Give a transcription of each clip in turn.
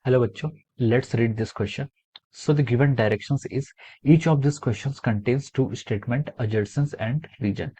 Hello bachcho, let's read this question. So the given directions is each of these questions contains two statement, assertions and reason.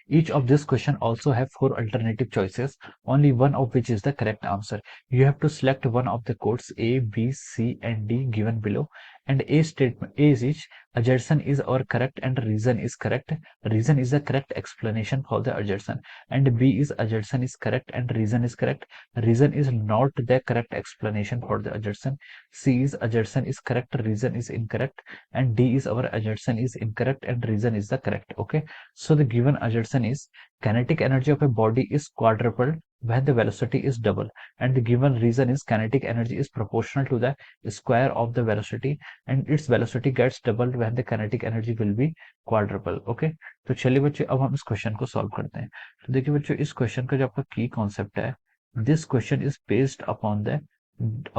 Each of this question also have four alternative choices, only one of which is the correct answer. You have to select one of the codes A, B, C and D given below, and A statement A is each assertion is or correct and reason is correct. Reason is the correct explanation for the assertion, and B is assertion is correct and reason is correct. Reason is not the correct explanation for the assertion. C is assertion is correct, reason is incorrect, and D is our assertion is incorrect and reason is the correct. Okay, so the given assertion is kinetic energy of a body is quadrupled when the velocity is double, and the given reason is kinetic energy is proportional to the square of the velocity, and its velocity gets doubled when the kinetic energy will be quadruple. Okay, तो चलिए बच्चों अब हम इस question को solve करते हैं। तो देखिए बच्चों, इस क्वेश्चन का जो आपका की कॉन्सेप्ट है, this question is based upon the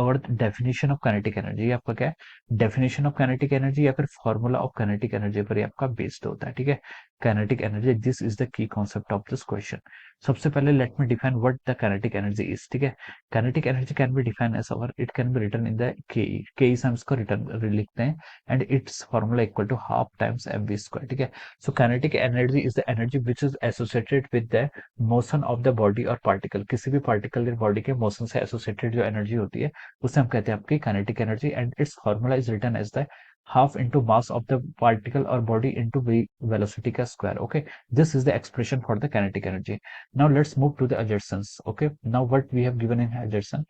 our definition of kinetic energy। आपका क्या है definition of kinetic energy या फिर formula of kinetic energy पर ये आपका based होता है। ठीक है, kinetic energy, this is the key concept of this question। सबसे पहले let me define what the kinetic energy is। ठीक है, kinetic energy can be defined as our it can be written in the ke से हम इसको return लिखते हैं, and its formula equal to half times mv square। ठीक है, so kinetic energy is the energy which is associated with the motion of the body और particle. किसी भी पार्टिकल या बॉडी के मोशन से एसोसिएटेड जो एनर्जी होती है उसे हम कहते हैं आपकी kinetic energy, and its formula is written as the half into mass of the particle or body into velocity का square। Okay, this is the expression for the kinetic energy। now let's move to the assertions। okay, now what we have given in assertion,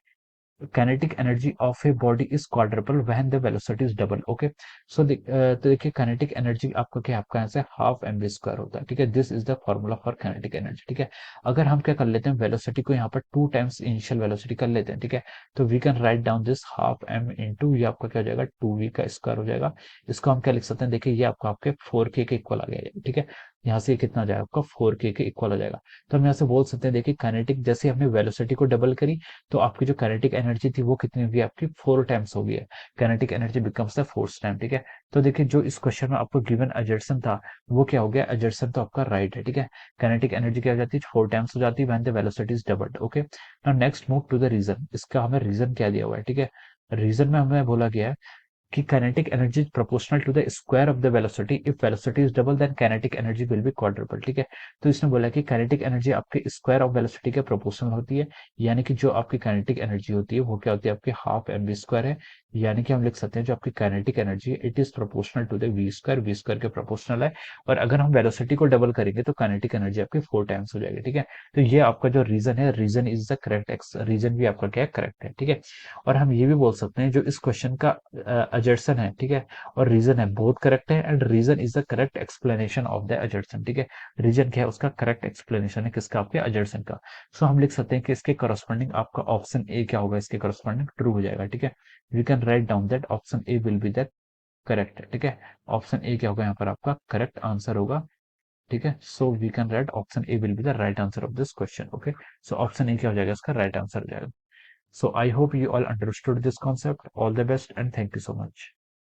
kinetic energy of a body is quadruple when the velocity is double। Okay, so तो देखिए kinetic energy आपका क्या, आपका यहाँ से half M we square होता है। ठीक है, this is the formula for kinetic energy। ठीक है, अगर हम क्या कर लेते हैं, वेलोसिटी को यहाँ पर 2 टाइम्स इनिशियल वेलोसिटी कर लेते हैं। ठीक है, तो we can write down this half M into ये आपका क्या हो जाएगा 2v का स्क्वायर हो जाएगा। इसको हम क्या लिख सकते हैं, देखिए ये आपका आपके 4k के इक्वल आ गया। ठीक है, यहाँ से कितना आ जाएगा आपका 4k के इक्वल आ जाएगा। तो हम यहाँ से बोल सकते हैं, देखिए काइनेटिक जैसे हमने वेलोसिटी को डबल करी तो आपकी जो काइनेटिक एनर्जी थी वो कितनी होगी, आपकी 4 टाइम्स होगी है। Kinetic energy becomes the force time. ठीक है, तो देखिए जो इस क्वेश्चन में आपको गिवन असर्शन था वो क्या हो गया, असर्शन तो आपका राइट है। ठीक है, काइनेटिक एनर्जी क्या हो जाती है, 4 टाइम्स हो जाती है when the velocity is doubled. Okay, now next move to the reason. इसका हमें रीजन क्या दिया हुआ है। ठीक है, रीजन में हमें बोला गया है कि kinetic energy is proportional to the square of the velocity। if velocity is double then kinetic energy will be quadruple। ठीक है, तो इसने बोला कि kinetic energy आपके square of velocity के proportional होती है, यानी कि जो आपकी kinetic energy होती है वो क्या होती है, आपकी हाफ एम वी स्क्वायर है। यानी कि हम लिख सकते हैं जो आपकी kinetic energy है it is proportional to the V square के प्रोपोर्शनल है। और अगर हम वेलोसिटी को डबल करेंगे तो kinetic energy आपकी 4 टाइम्स हो जाएगी। ठीक है, तो ये आपका जो रीजन है, reason is the correct, reason भी आपका क्या है, करेक्ट है। ठीक है, और हम ये भी बोल सकते हैं जो इस क्वेश्चन का अजर्सन है, ठीक है, और रीजन है, बोथ करेक्ट है, and reason is the correct explanation of the assertion. ठीक है, रीजन क्या है, उसका करेक्ट एक्सप्लेनेशन है किसका, आपके अजर्सन का। सो हम लिख सकते हैं कि इसके करस्पॉन्डिंग आपका ऑप्शन ए क्या होगा, इसके करस्पॉन्डिंग ट्रू हो जाएगा। ठीक है, we can write down that option A will be the correct. ठीक है, ऑप्शन ए क्या होगा यहाँ पर आपका करेक्ट आंसर होगा। ठीक है, so we can write option A will be the right answer of this question. Okay, so option A क्या हो जाएगा, इसका राइट आंसर हो जाएगा। So I hope you all understood this concept. All the best and thank you so much.